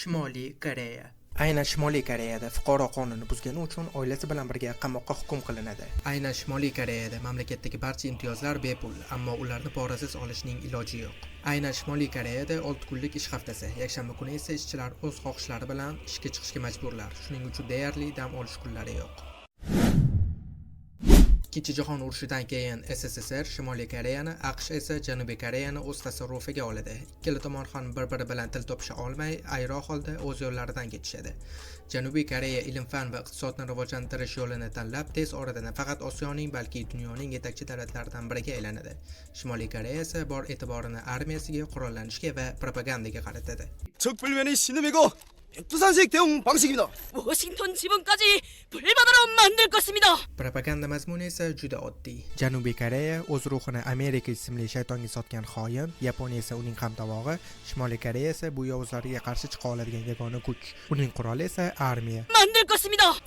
Shimoliy Koreya. Aynan Shimoliy Koreyada fuqaro qonunni buzgani uchun oilasi bilan birga qamoqqa hukm qilinadi. Aynan Shimoliy Koreyada mamlakatdagi barcha imtiyozlar bepul, ammo ularni porasiz olishning iloji yo'q. Aynan Shimoliy Koreyada 6 kunlik ish haftasi, yakshanba kuni esa ishchilar o'z xohishlari bilan ishga chiqishga majburlar. Shuning uchun deyarli dam olish kunlari yo'q. Ikkinchi jahon urushidan keyin SSSR Shimoliy Koreyani, AQSh esa Janubiy Koreyani o'z tasarrufiga oladi. Ikkala tomon ham bir-biri bilan til topisha olmay, ayro holda o'z yo'llaridan ketishadi. Janubiy Koreya ilm-fan va iqtisodni rivojlantirish yo'lini tanlab, tez orada nafaqat Osiyoning, balki dunyoning yetakchi davlatlaridan biriga aylanadi. Shimoliy Koreya esa bor e'tiborini armiyasiga, qurollanishga va propagandaga qaratadi. 적불면이 신음이고 백두산식 대응 방식입니다. 워싱턴 지붕까지 불바다로 만들 것입니다. Propaganda mazmuni esa juda oddiy. Janubiy Koreya o'z ruhini Amerika ismli shaytonga sotgan xoin, Yaponiya esa uning hamtovog'i, Shimoliy Koreya esa bu yovuzlarga qarshi chiqa oladigan yagona kuch. Uning quroli esa armiya. 만들 것입니다.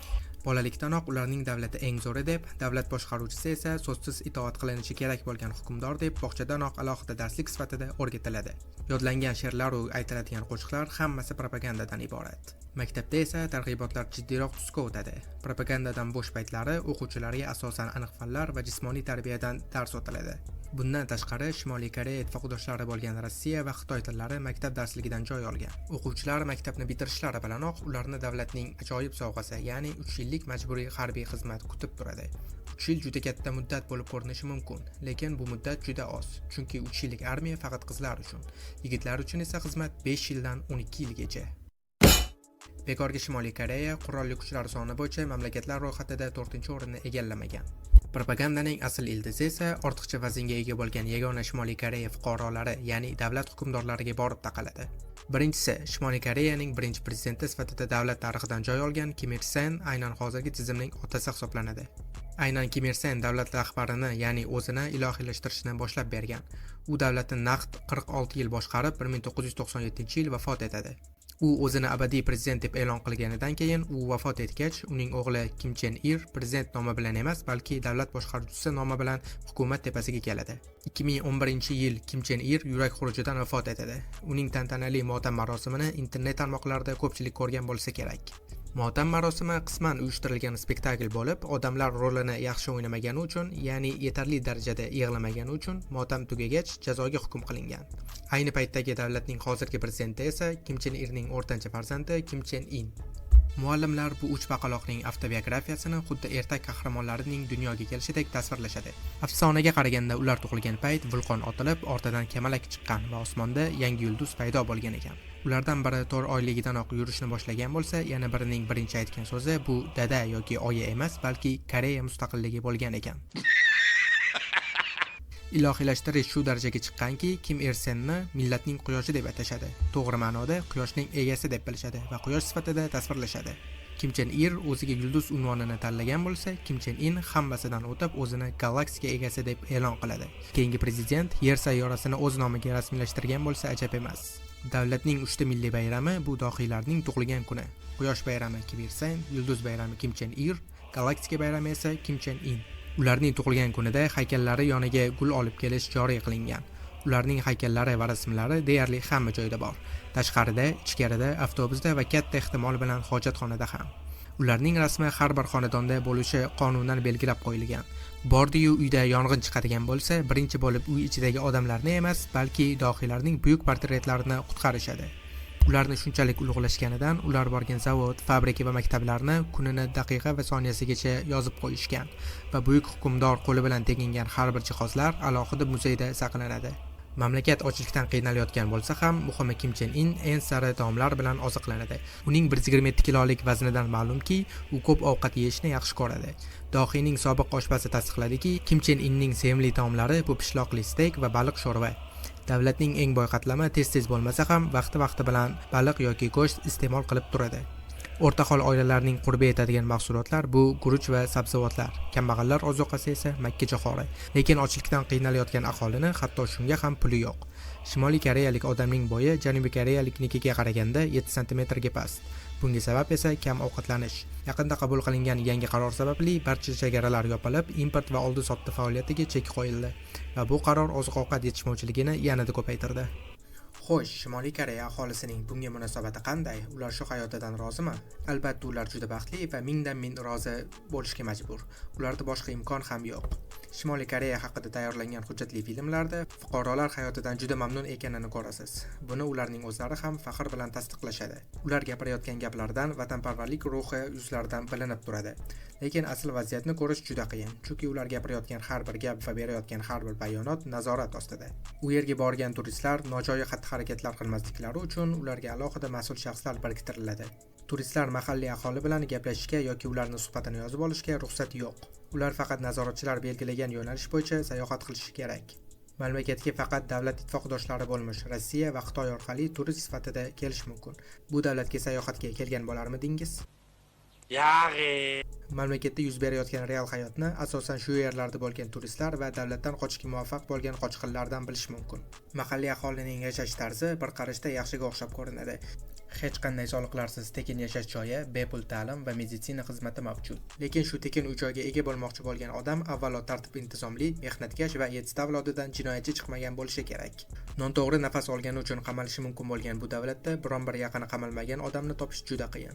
Bolalikdanoq ularning davlati eng zo'ri deb, davlat boshqaruvchisi esa so'zsiz itoat qilinishi kerak bo'lgan hukmdor deb bog'chadanoq alohida darslik sifatida o'rgatiladi. Yodlangan she'rlar va aytiladigan qo'shiqlar hammasi propagandadan iborat. Maktabda esa targ'ibotlar jiddiyroq tusga o'tadi. Propagandadan bo'sh paytlari o'quvchilarga asosan aniq fanlar va jismoniy tarbiyadan dars o'tiladi. Bundan tashqari Shimoliy Koreya ittifoqdoshlari bo'lgan Rossiya va Xitoy tillari maktab darsligidan joy olgan. O'quvchilar maktabni bitirishlari bilanoq ularni davlatning ajoyib sovg'asi, ya'ni 3 yillik majburiy harbiy xizmat kutib turadi. 3 yil juda katta muddat bo'lib ko'rinishi mumkin, lekin bu muddat juda oz, chunki 3 yillik armiya faqat qizlar uchun. Yigitlar uchun esa xizmat 5 yildan 12 yilgacha. Bekorga Shimoliy Koreya qurolli kuchlar soni bo'yicha mamlakatlar ro'yxatida 4-o'rinni egallamagan. Propagandaning asl ildizi esa ortiqcha vaznga ega bo'lgan yagona Shimoliy Koreya fuqarolari, ya'ni davlat hukmdorlariga borib taqaladi. Birinchisi, Shimoliy Koreyaning birinchi prezidenti sifatida davlat tarixidan joy olgan Kim Il Sen aynan hozirgi tizimning otasi hisoblanadi. Aynan Kim Il Sen davlat rahbarini, ya'ni o'zini ilohiylashtirishni boshlab bergan. U davlatni naqd 46 yil boshqarib, 1997-yil vafot etadi. U o'zini abadiy prezident deb e'lon qilganidan keyin u vafot etgach, uning o'g'li Kim Chen Ir prezident nomi bilan emas, balki davlat boshqaruvchisi nomi bilan hukumat tepasiga keladi. 2011-yil Kim Chen Ir yurak xurujidan vafot etadi. Uning tantanali motam marosimini internet tarmoqlarida ko'pchilik ko'rgan bo'lsa kerak. Motam marosimi qisman uyushtirilgan spektakl bo'lib, odamlar rolini yaxshi o'ynamagani uchun, ya'ni yetarli darajada yig'lamagani uchun motam tugagach jazoga hukm qilingan. Ayni paytdagi davlatning hozirgi prezidenti esa Kim Chen Irning o'rtancha farzandi Kim Chen In. Muallimlar bu uch baqaloqning avtobiografiyasini xuddi ertak qahramonlarining dunyoga kelishidek tasvirlashadi. Afsonaga qaraganda ular tug'ilgan payt vulqon otilib, ortidan kamalak chiqqan va osmonda yangi yulduz paydo bo'lgan ekan. Ulardan biri 4 oyligidanoq yurishni boshlagan bo'lsa, yana birining birinchi aytgan so'zi bu dada yoki oyi emas, balki Koreya mustaqilligi bo'lgan ekan. Ilohiylashtirish shu darajaga chiqqanki, Kim Il Senni millatning quyoshi deb atashadi. To'g'ri ma'noda quyoshning egasi deb bilishadi va quyosh sifatida tasvirlashadi. Kim Chen Ir o'ziga yulduz unvonini tanlagan bo'lsa, Kim Chen In hammasidan o'tib o'zini galaksiya egasi deb e'lon qiladi. Keyingi prezident Yer sayyorasini o'z nomiga rasmiylashtirgan bo'lsa ajab emas. Davlatning 3 milliy bayrami bu dohiylarning tug'ilgan kuni. Quyosh bayrami Kim Il Sen, yulduz bayrami Kim Chen Ir, galaksiya bayrami esa Kim Chen In. Ularning tug'ilgan kunida haykallari yoniga gul olib kelish joriy qilingan. Ularning haykallari va rasmlari deyarli hamma joyda bor. Tashqarida, ichkarida, avtobusda va katta ehtimol bilan hojatxonada ham. Ularning rasmi har bir xonadonda bo'lishi qonunan belgilab qo'yilgan. Bordi-yu uyda yong'in chiqadigan bo'lsa, birinchi bo'lib uy ichidagi odamlarni emas, balki dohiylarning buyuk portretlarini qutqarishadi. Ularni shunchalik ulug'lashganidan ular borgan zavod, fabrika va maktablarni kunini daqiqa va soniyasigacha yozib qo'yishgan va buyuk hukmdor qo'li bilan tegingan har bir jihozlar alohida muzeyda saqlanadi. Mamlakat ochlikdan qiynalayotgan bo'lsa ham, muhimi Kim Chen In sari taomlar bilan oziqlanadi. Uning 127 kilolik vaznidan ma'lumki, u ko'p ovqat yeyishni yaxshi ko'radi. Dohiyning sobiq oshpazi tasdiqladiki, Kim Chen Inning sevimli taomlari bu pishloqli steyk va baliq sho'rva. Davlatning eng boy qatlami tez-tez bo'lmasa ham vaqti bilan baliq yoki go'sht iste'mol qilib turadi. O'rtahol oilalarning qurbi yetadigan mahsulotlar bu guruch va sabzavotlar. Kambag'allar ozuqasi esa makka jo'xori. Lekin ochlikdan qiynalayotgan aholini hatto shunga ham puli yo'q. Shimoliy koreyalik odamning bo'yi Janubiy koreyaliknikiga qaraganda 7 sm ga past. Bunga sabab esa kam ovqatlanish. Yaqinda qabul qilingan yangi qaror sababli barcha chegaralar yopilib, import va oldi-sotdi faoliyatiga chek qo'yildi va bu qaror oziq-ovqat yetishmovchiligini yanada ko'paytirdi. Xo'sh, Shimoliy Koreya aholisining bunga munosabati qanday? Ular shu hayotidan rozimi? Albatta, ular juda baxtli va mingdan ming rozi bo'lishga majbur. Ularda boshqa imkon ham yo'q. Shimoliy Koreya haqida tayyorlangan hujjatli filmlarda fuqarolar hayotidan juda mamnun ekanini ko'rasiz. Buni ularning o'zlari ham faxr bilan tasdiqlashadi. Ular gapirayotgan gaplardan vatanparvarlik ruhi yuzlaridan bilinib turadi. Lekin asl vaziyatni ko'rish juda qiyin, chunki ular gapirayotgan har bir gap va berayotgan har bir bayonot nazorat ostida. U yerga borgan turistlar nojo'ya xatti-harakatlar qilmasliklari uchun ularga alohida mas'ul shaxslar biriktiriladi. Turistlar mahalliy aholi bilan gaplashishga yoki ularning suhbatini yozib olishga ruxsat yo'q. Ular faqat nazoratchilar belgilagan yo'nalish bo'yicha sayohat qilishi kerak. Mamlakatga faqat davlat ittifoqdoshlari bo'lmish Rossiya va Xitoy orqali turist sifatida kelish mumkin. Bu davlatga sayohatga kelgan bo'larmidingiz? Mamlakatda yuz berayotgan real hayotni asosan shu yerlarda bo'lgan turistlar va davlatdan qochishga muvaffaq bo'lgan qochqinlardan bilish mumkin. Mahalliy aholining yashash tarzi bir qarashda yaxshiga o'xshab ko'rinadi. Hech qanday soliqlarsiz tekin yashash joyi, bepul ta'lim va meditsina xizmati mavjud. Lekin shu tekin uy-joyga ega bo'lmoqchi bo'lgan odam avvalo tartib-intizomli, mehnatkash va 7 avlodidan jinoyatchi chiqmagan bo'lishi kerak. Noto'g'ri nafas olgani uchun qamalishi mumkin bo'lgan bu davlatda biron bir yaqini qamalmagan odamni topish juda qiyin.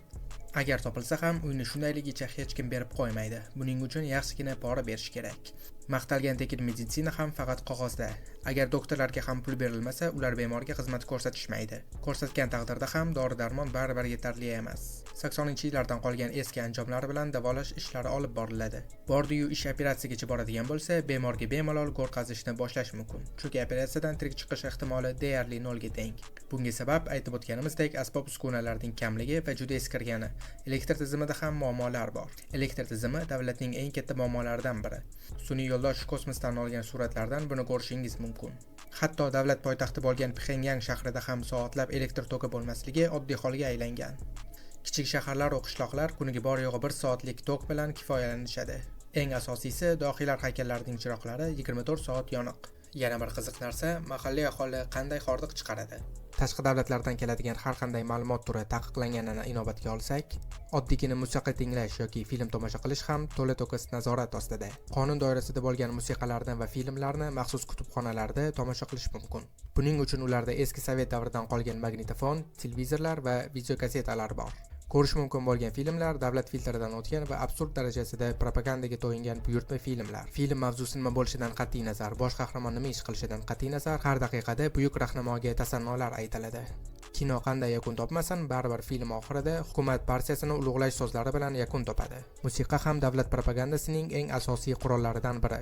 Agar topilsa ham uyni shundayligicha hech kim berib qo'ymaydi. Buning uchun yaxshigina pora berish kerak. Maqtalgan tekin meditsina ham faqat qog'ozda. Agar doktorlarga ham pul berilmasa, ular bemorga xizmat ko'rsatishmaydi. Ko'rsatgan taqdirda ham dori-darmon baribir yetarli emas. 80-yillardan qolgan eski anjomlar bilan davolash ishlari olib boriladi. Bordi-yu ish operatsiyagacha boradigan bo'lsa, bemorga bemalol go'r qazishni boshlash mumkin. Chunki operatsiyadan tirik chiqish ehtimoli deyarli 0 ga teng. Bunga sabab aytib o'tganimizdek asbob-uskunalarning kamligi va juda eskirgani. Elektr tizimida ham muammolar bor. Elektr tizimi davlatning eng katta muammolaridan biri. Sun'iy yo'ldosh kosmosdan olgan suratlardan buni ko'rishingiz mumkin. Hatto davlat poytaxti bo'lgan Pxenyan shahrida ham soatlab elektr toki bo'lmasligi oddiy holga aylangan. Kichik shaharlar va qishloqlar kuniga bor yo'g'i 1 soatlik tok bilan kifoyalanishadi. Eng asosiysi, dohiylar haykallarining chiroqlari 24 soat yoniq. Yana bir qiziq narsa, mahalliy aholi qanday hordiq chiqaradi. Tashqi davlatlardan keladigan har qanday ma'lumot turi taqiqlanganini inobatga olsak, oddiygina musiqa tinglash yoki film tomosha qilish ham to'la-to'kis nazorat ostida. Qonun doirasida bo'lgan musiqalarni va filmlarni maxsus kutubxonalarda tomosha qilish mumkin. Buning uchun ularda eski sovet davridan qolgan magnitofon, televizorlar va videokasetalar bor. Ko'rish mumkin bo'lgan filmlar davlat filtridan o'tgan va absurd darajasida propagandaga to'yingan buyurtma filmlar. Film mavzusi nima bo'lishidan qat'iy nazar, bosh qahramon nima ish qilishidan qat'iy nazar, har daqiqada buyuk rahnamoga tasannolar aytiladi. Kino qanday yakun topmasin, baribir film oxirida hukumat partiyasini ulug'lash so'zlari bilan yakun topadi. Musiqa ham davlat propagandasining eng asosiy qurollaridan biri.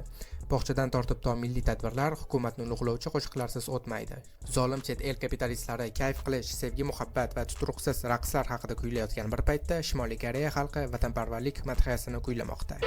Bog'chadan tortib to milliy tadbirlar hukumatni ulug'lovchi qo'shiqlarsiz o'tmaydi. Zolim chet el kapitalistlari kayf qilish, sevgi, muhabbat va tuturuqsiz raqslar haqida kuylayotgan bir paytda Shimoliy Koreya xalqi vatanparvarlik madhiyasini kuylamoqda.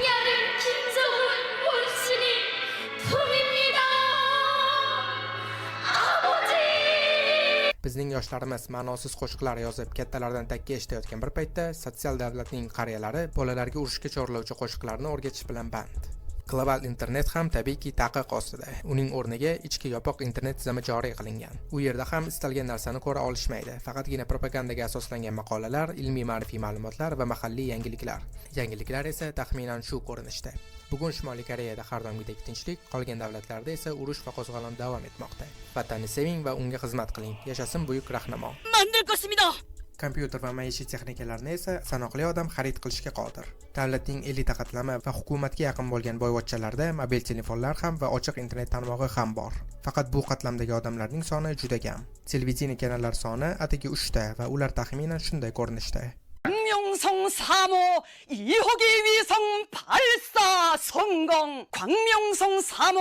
Bizning yoshlarimiz ma'nosiz qo'shiqlar yozib kattalardan takka eshitayotgan bir paytda sotsial davlatning qariyalari bolalarga urushga chorlovchi qo'shiqlarni o'rgatish bilan band. Global internet ham tabiiyki taqiq ostida. Uning o'rniga ichki yopiq internet tizimi joriy qilingan. U yerda ham istalgan narsani ko'ra olishmaydi. Faqatgina propagandaga asoslangan maqolalar, ilmiy-ma'rifiy ma'lumotlar va mahalliy yangiliklar. Yangiliklar esa taxminan shu ko'rinishda. Bugun Shimoliy Koreyada har doimgidek tinchlik, qolgan davlatlarda esa urush va qo'zg'olon davom etmoqda. Vatanni seving va unga xizmat qiling. Yashasin buyuk rahnamo. 만들 것입니다. Kompyuter va maishiy texnikalarni esa sanoqli odam xarid qilishga qodir. Davlatning elita qatlami va hukumatga yaqin bo'lgan boyvachchalarda mobil telefonlar ham va ochiq internet tarmog'i ham bor. Faqat bu qatlamdagi odamlarning soni juda kam. Televideniya kanallar soni atigi 3 ta va ular taxminan shunday ko'rinishda. 광명성 3호 2호기 위성 발사 성공. 광명성 3호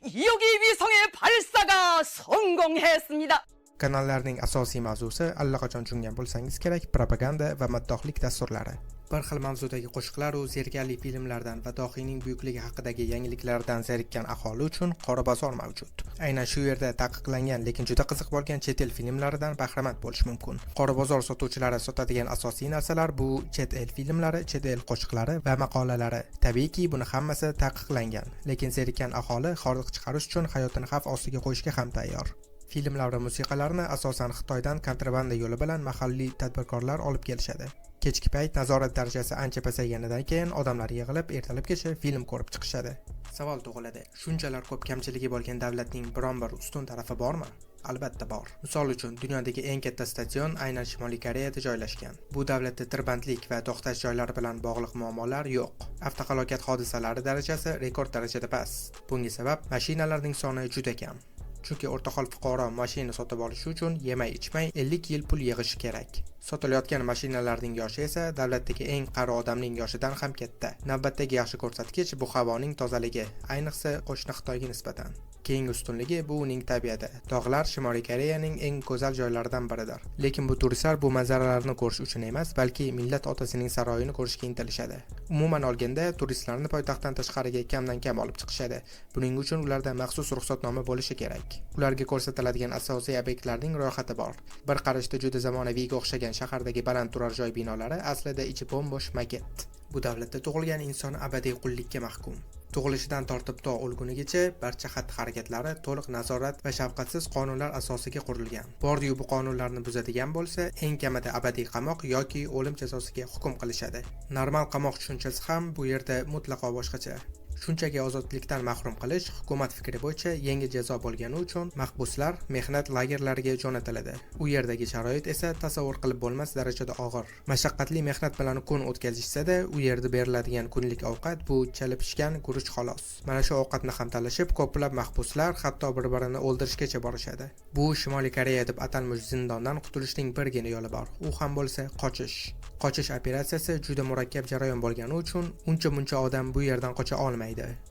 2호기 위성의 발사가 성공했습니다. Kanallarning asosiy mavzusi allaqachon tushungan bo'lsangiz kerak, propaganda va maddohlik dasturlari. Bir xil mavzudagi qo'shiqlar va zerikarli filmlardan va dohiyning buyukligi haqidagi yangiliklardan zerikkan aholi uchun qora bozor mavjud. Aynan shu yerda taqiqlangan, lekin juda qiziq bo'lgan chet el filmlaridan bahramand bo'lish mumkin. Qora bozor sotuvchilari sotadigan asosiy narsalar bu chet el filmlari, chet el qo'shiqlari va maqolalari. Tabiiyki, buni hammasi taqiqlangan, lekin zerikkan aholi hordiq chiqarish uchun hayotini xavf ostiga qo'yishga ham tayyor. Filmlar va musiqalarni asosan Xitoydan kontrabanda yo'li bilan mahalliy tadbirkorlar olib kelishadi. Kechki payt nazorat darajasi ancha pasayganidan keyin odamlar yig'ilib ertalabgacha film ko'rib chiqishadi. Savol tug'iladi. Shunchalar ko'p kamchiligi bo'lgan davlatning biron bir ustun tarafi bormi? Albatta bor. Misol uchun, dunyodagi eng katta stadion aynan Shimoliy Koreyada joylashgan. Bu davlatda tirbandlik va to'xtash joylari bilan bog'liq muammolar yo'q. Avtohalokat hodisalari darajasi rekord darajada past. Bunga sabab mashinalarning soni juda kam. Chunki o'rtahol fuqaro mashina sotib olish uchun yemay-ichmay 50 yil pul yig'ishi kerak. Sotilayotgan mashinalarning yoshi esa davlatdagi eng qari odamning yoshidan ham katta. Navbatdagi yaxshi ko'rsatkich bu havoning tozaligi, ayniqsa qo'shni Xitoyga nisbatan. Keyingi ustunligi bu uning tabiati. Tog'lar Shimoliy Koreyaning eng go'zal joylaridan biridir. Lekin bu turistlar bu manzaralarni ko'rish uchun emas, balki millat otasining saroyini ko'rishga intilishadi. Umuman olganda, turistlarni poytaxtdan tashqariga kamdan kam olib chiqishadi. Buning uchun ularda maxsus ruxsatnoma bo'lishi kerak. Ularga ko'rsatiladigan asosiy obyektlarning ro'yxati bor. Bir qarashda juda zamonaviyga o'xshagan shahardagi baland turar joy binolari aslida ichi bo'm-bo'sh maket. Bu davlatda tug'ilgan inson abadiy qullikka mahkum. Tug'ilishidan tortib to o'lgunigacha barcha xatti-harakatlari to'liq nazorat va shafqatsiz qonunlar asosiga qurilgan. Bordi-yu bu qonunlarni buzadigan bo'lsa, eng kamida abadiy qamoq yoki o'lim jazosiga hukm qilishadi. Normal qamoq tushunchasi ham bu yerda mutlaqo boshqacha. Shunchaki ozodlikdan mahrum qilish hukumat fikri bo'yicha yangi jazo bo'lgani uchun mahbuslar mehnat lagerlariga jo'natiladi. U yerdagi sharoit esa tasavvur qilib bo'lmas darajada og'ir. Mashaqqatli mehnat bilan kun o'tkazishsa-da, u yerda beriladigan kunlik ovqat bu chala pishgan guruch xolos. Mana shu ovqatni ham talashib, ko'plab mahbuslar hatto bir-birini o'ldirishgacha borishadi. Bu Shimoliy Koreya deb atalmish zindondan qutulishning birgina yo'li bor. U ham bo'lsa qochish. Qochish operatsiyasi juda murakkab jarayon bo'lgani uchun uncha-muncha odam bu yerdan qocha olmaydi.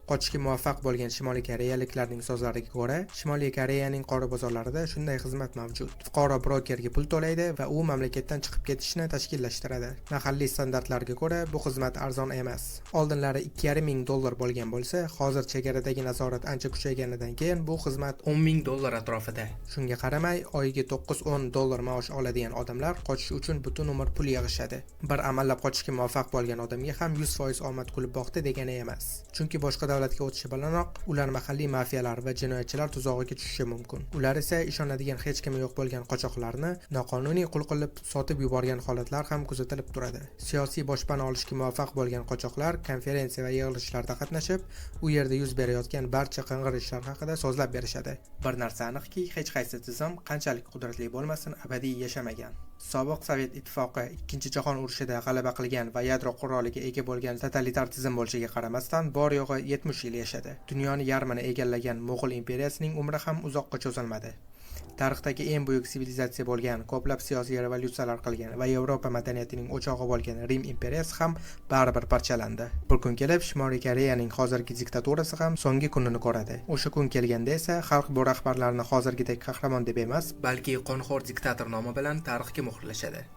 Qochishga muvaffaq bo'lgan Shimoliy Koreyaliklarning so'zlariga ko'ra, Shimoliy Koreyaning qora bozorlarida shunday xizmat mavjud. Fuqaro brokerga pul to'laydi va u mamlakatdan chiqib ketishni tashkillashtiradi. Mahalliy standartlarga ko'ra bu xizmat arzon emas. Oldinlari $2,500 bo'lgan bo'lsa, hozir chegaradagi nazorat ancha kuchayganidan keyin bu xizmat $10,000 atrofida. Shunga qaramay, oyiga $9-10 maosh oladigan odamlar qochish uchun butun umr pul yig'ishadi. Bir amallab qochishga muvaffaq bo'lgan odamga ham 100% omad kulib boqdi degani emas. Chunki boshqa davlatga o'tishi bilanoq ular mahalliy mafiyalar va jinoyatchilar tuzog'iga tushishi mumkin. Ular esa ishonadigan hech kimi yo'q bo'lgan qochoqlarni noqonuniy qul qilib sotib yuborgan holatlar ham kuzatilib turadi. Siyosiy boshpana olishga muvaffaq bo'lgan qochoqlar konferensiya va yig'ilishlarda qatnashib, u yerda yuz berayotgan barcha qing'ir ishlar haqida so'zlab berishadi. Bir narsa aniqki, hech qaysi tizim qanchalik qudratli bo'lmasin, abadiy yashamagan. Sobiq Sovet ittifoqi Ikkinchi jahon urushida g'alaba qilgan va yadro quroliga ega bo'lgan totalitar tizim bo'lishiga qaramasdan bor yo'g'i 70 yil yashadi. Dunyoni yarmini egallagan Mo'g'ul imperiyasining umri ham uzoqqa cho'zilmadi. Tarixdagi eng buyuk sivilizatsiya bo'lgan, ko'plab siyosiy revolyutsiyalar qilgan va Yevropa madaniyatining o'chog'i bo'lgan Rim imperiyasi ham baribir parchalandi. Bir kun kelib Shimoliy Koreyaning hozirgi diktaturasi ham so'nggi kunini ko'radi. O'sha kun kelganda esa xalq bu rahbarlarni hozirgidek qahramon deb emas, balki qonxo'r diktator nomi bilan tarixga muhrlashadi.